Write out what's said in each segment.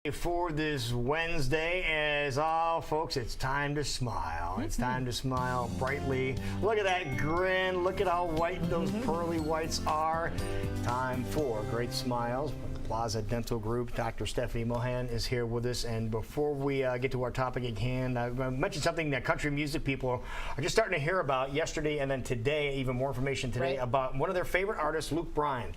For this Wednesday, as all folks, it's time to smile. It's time to smile brightly. Look at that grin. Look at how white those pearly whites are. Time for great smiles. Plaza Dental Group. Dr. Steffany Mohan is here with us. And before we get to our topic at hand, I mentioned something that country music people are just starting to hear about yesterday and then today, even more information today about one of their favorite artists, Luke Bryan,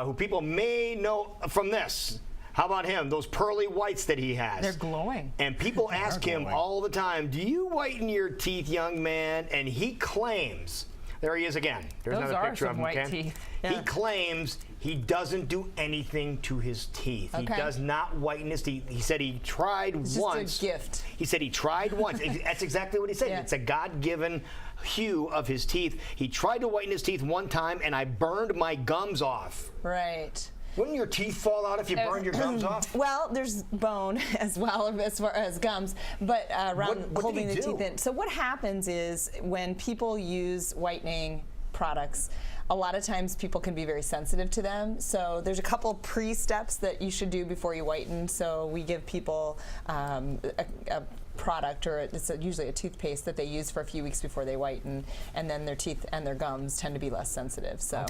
who people may know from this. How about him? Those pearly whites that he has. They're glowing. And people ask him all the time, do you whiten your teeth, young man? And he claims, there he is again. There's Those another are picture some of him. white teeth. Yeah. He claims he doesn't do anything to his teeth. He does not whiten his teeth. He said he tried once. It's just a gift. He said he tried once. That's exactly what he said. It's a God-given hue of his teeth. He tried to whiten his teeth one time, and I burned my gums off. Right. Wouldn't your teeth fall out if you burned your gums off? Well, there's bone as well as far as gums, but around holding the teeth in. So what happens is when people use whitening products, a lot of times people can be very sensitive to them. So there's a couple pre-steps that you should do before you whiten. So we give people a product, or it's usually a toothpaste that they use for a few weeks before they whiten, and then their teeth and their gums tend to be less sensitive. So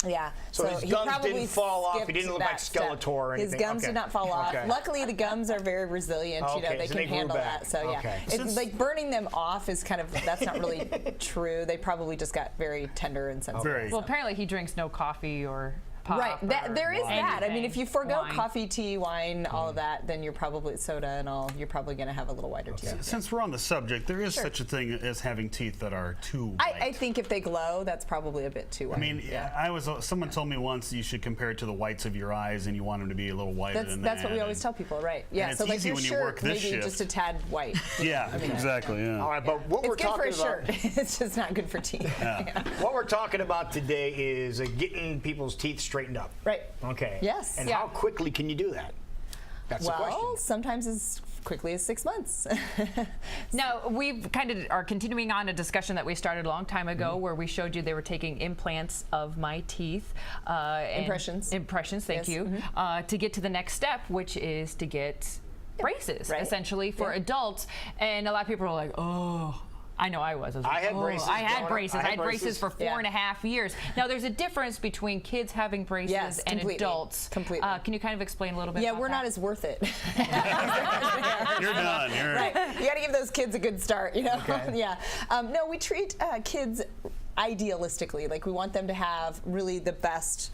yeah. So his gums didn't fall off. He didn't look like Skeletor or anything. His gums did not fall off. Luckily, the gums are very resilient. You know, they can handle that. So yeah, it's like burning them off is kind of, that's not really true. They probably just got very tender and sensitive. Well, apparently he drinks no coffee or pop. There is that. I mean, if you forego wine. coffee, tea, wine, all of that, then you're probably soda and all. You're probably going to have a little whiter teeth. Since we're on the subject, there is such a thing as having teeth that are too white. I think if they glow, that's probably a bit too white. I mean, someone told me once you should compare it to the whites of your eyes, and you want them to be a little whiter than that. That's what we always tell people, right? Yeah. It's So like easy your when you shirt, work this maybe shift. just a tad white. Yeah, exactly. Yeah. All right, but what we're It's good for talking a shirt. about, It's just not good for teeth. what we're talking about today is getting people's teeth straightened up. Right. Okay. Yes. And how quickly can you do that? That's the question. Well, sometimes as quickly as 6 months. Now, we kind of are continuing on a discussion that we started a long time ago where we showed you they were taking implants of my teeth. Impressions. Impressions, thank you. To get to the next step, which is to get braces, essentially, for adults. And a lot of people are like, oh. I know I was. I had braces. I had braces for 4.5 years. Now, there's a difference between kids having braces and adults. Completely. Can you kind of explain a little bit about we're that? not as worth it. You're done. You're right. You got to give those kids a good start, you know? No, we treat kids idealistically. Like, we want them to have really the best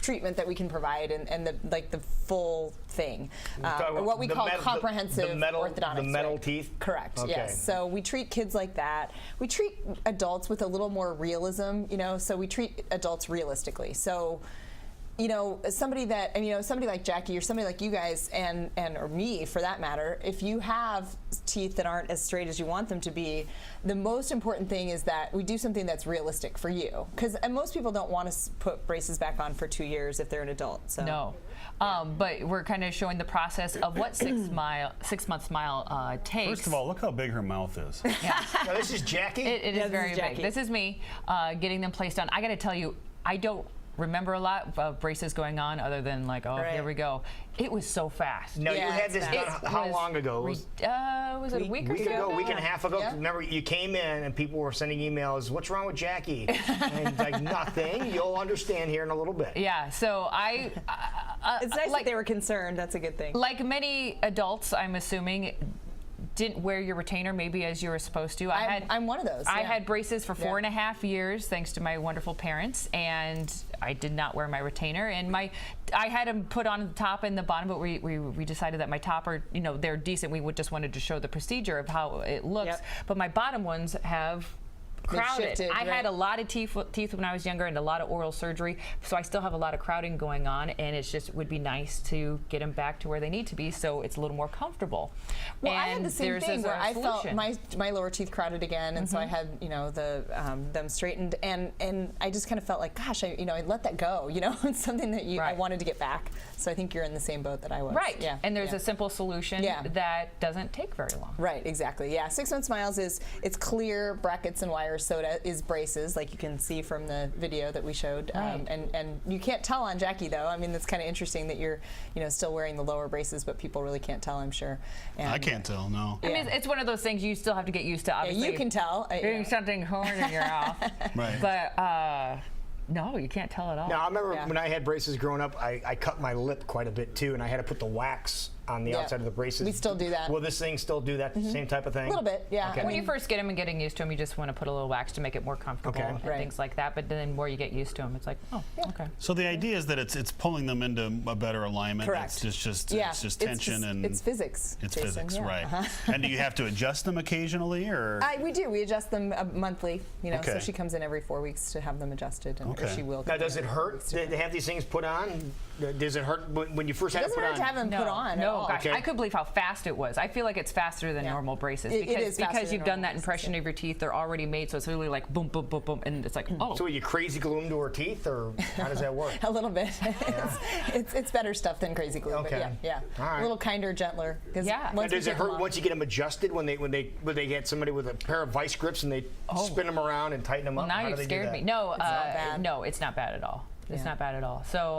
treatment that we can provide, and the full thing, or what we call comprehensive orthodontics. The metal teeth? Correct. Yes. So we treat kids like that. We treat adults with a little more realism, you know. So we treat adults realistically. So, you know, somebody like Jackie or somebody like you guys or me for that matter, if you have teeth that aren't as straight as you want them to be, the most important thing is that we do something that's realistic for you. Because most people don't want to put braces back on for 2 years if they're an adult. So. No. But we're kind of showing the process of what 6 month smile takes. First of all, look how big her mouth is. Now, this is Jackie? It is very big. This is me getting them placed on. I got to tell you, I don't remember a lot of braces going on other than like, here we go. It was so fast. No, you had this done how long ago? Was it a week or so ago? A week and a half ago. Remember, you came in and people were sending emails, what's wrong with Jackie? And like, nothing. You'll understand here in a little bit. Yeah, so it's nice that they were concerned. That's a good thing. Like many adults, I'm assuming, didn't wear your retainer maybe as you were supposed to. I'm one of those. I had braces for 4.5 years thanks to my wonderful parents, and I did not wear my retainer. And I had them put on the top and the bottom, but we decided that my top are, you know, they're decent. We just wanted to show the procedure of how it looks. But my bottom ones have crowded. I had a lot of teeth when I was younger and a lot of oral surgery, so I still have a lot of crowding going on, and it's just would be nice to get them back to where they need to be so it's a little more comfortable. Well, I had the same thing where I felt my lower teeth crowded again, and so I had, you know, them straightened, and I just kind of felt like, gosh, I let that go, you know. It's something that I wanted to get back. So I think you're in the same boat that I was. Right. Yeah. And there's a simple solution that doesn't take very long. Right. Exactly. Yeah. 6 month smiles it's clear brackets and wires. fire soda is braces, like you can see from the video that we showed. Right. And you can't tell on Jackie though. I mean, it's kind of interesting that you're, still wearing the lower braces, but people really can't tell, I'm sure. And I can't tell, no. I mean, it's one of those things you still have to get used to. Obviously, you can tell. Getting something horn in your mouth. Right. But no, you can't tell at all. Now, I remember when I had braces growing up, I cut my lip quite a bit too, and I had to put the wax on the outside of the braces. We still do that. Will this thing still do that same type of thing? A little bit, yeah. Okay. When you first get them and getting used to them, you just want to put a little wax to make it more comfortable and Right. things like that. But then the more you get used to them, it's like, oh, okay. So the idea is that it's pulling them into a better alignment. Correct. It's just tension and it's physics. It's Jason, physics, yeah. right? And do you have to adjust them occasionally, or? We do. We adjust them monthly. So Okay. she comes in every 4 weeks to have them adjusted, and or Okay. she will. Now, come does in it every 4 hurt weeks to have these things put on? Does it hurt when you first It had it doesn't put hurt on? to have them put on at No, all. gosh, Okay. I couldn't believe how fast it was. I feel like it's faster than normal braces It is faster because than you've done normal that braces, impression of your teeth. They're already made, so it's really like boom, boom, boom, boom, and it's like, oh. So you crazy glue them to her teeth, or how does that work? A little bit. It's better stuff than crazy glue. Okay. But yeah. All right. A little kinder, gentler. 'Cause Yeah. once Does we it get them hurt on- once you get them adjusted when they get somebody with a pair of vice grips and they spin them around and tighten them Well, up? now How do you've they do scared that? me. No, not bad. no, it's not bad at all. It's Yeah. not bad at all. So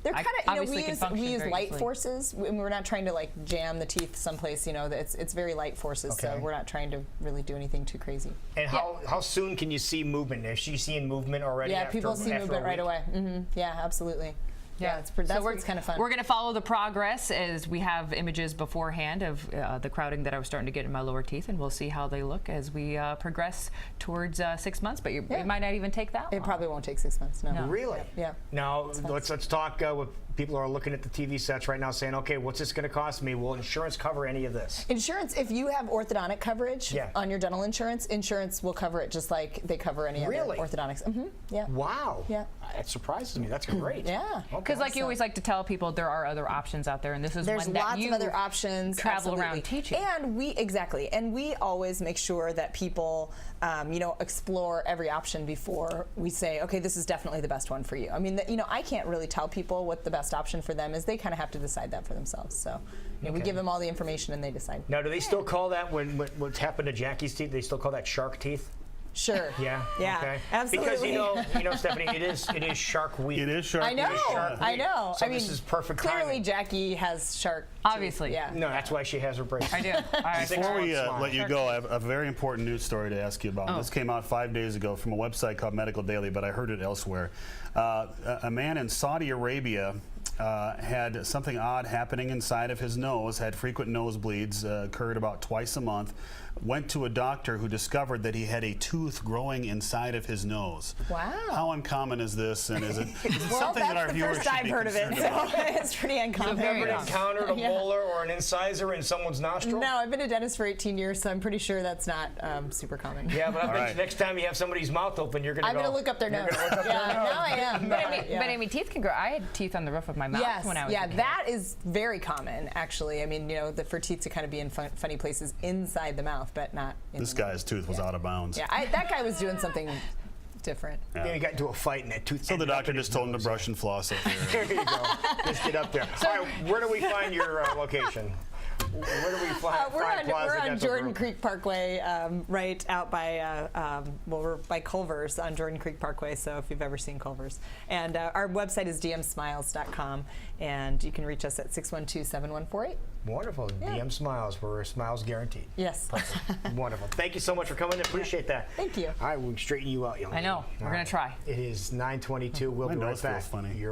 They're kind of, obviously can function we use very light easily. forces. We're not trying to like jam the teeth someplace. It's very light forces. Okay. So we're not trying to really do anything too crazy. And how soon can you see movement? Is she seeing movement already? Yeah, after, people see after movement a right week? away. Yeah, absolutely. Yeah, that's what's kind of fun. We're going to follow the progress as we have images beforehand of the crowding that I was starting to get in my lower teeth, and we'll see how they look as we progress towards 6 months. But it might not even take that long. It probably won't take 6 months. No. Really? Yeah. Now let's talk with people who are looking at the TV sets right now, saying, okay, what's this going to cost me? Will insurance cover any of this? Insurance, if you have orthodontic coverage on your dental insurance, insurance will cover it just like they cover any other orthodontics. Yeah. Wow. Yeah. That surprises me. That's great. Yeah. Because like you always like to tell people, there are other options out there, and this is There's one that lots you of other options. travel absolutely. around teaching. And we always make sure that people, explore every option before we say, okay, this is definitely the best one for you. I mean, I can't really tell people what the best option for them is. They kind of have to decide that for themselves. So we give them all the information and they decide. Now, do they still call that what's happened to Jackie's teeth? They still call that shark teeth? Sure. Yeah. Yeah. Okay. Absolutely. Because Steffany, it is Shark Week. It is Shark I know. Week. Shark I Week. know. So I mean, this is perfect clearly timing. Jackie has shark teeth. Obviously. Yeah. No, that's why she has her braces. I do. All right. Six Before we months long. let you go, I have a very important news story to ask you about. This came out 5 days ago from a website called Medical Daily, but I heard it elsewhere. A man in Saudi Arabia had something odd happening inside of his nose, had frequent nosebleeds, occurred about twice a month, went to a doctor who discovered that he had a tooth growing inside of his nose. Wow. How uncommon is this, and is it Well, something that's that our the viewers first should I've be heard of it, concerned about? so it's pretty uncommon. very Ever common. encountered a Yeah. molar or an incisor in someone's nostril? No, I've been a dentist for 18 years, so I'm pretty sure that's not super common. Yeah, but I bet right. you next time you have somebody's mouth open, you're going to I'm going to look up their nose. Now I am. But I mean, teeth can grow. I had teeth on the roof of my mouth Yes, when I was a kid. that is very common, actually. I mean, for teeth to kind of be in funny places inside the mouth, but not in This the mouth. guy's tooth was out of bounds. Yeah, that guy was doing something different. Then he got into a fight and that tooth. So the ended up doctor in his just told him to nose. brush and floss up there. There you go. Just get up there. All right, where do we find your location? Where do we find We're Plaza on Dental Jordan Group? Creek Parkway, right out by we're by Culver's on Jordan Creek Parkway. So if you've ever seen Culver's, and our website is dmsmiles.com, and you can reach us at 612-7148. Wonderful. DM Smiles, where smiles guaranteed. Yes. Wonderful. Thank you so much for coming in. Appreciate that. Thank you. All right, we'll straighten you out, young I know. lady. We're All going right. to try. It is 9:22. We'll My be right nose feels back. funny. You're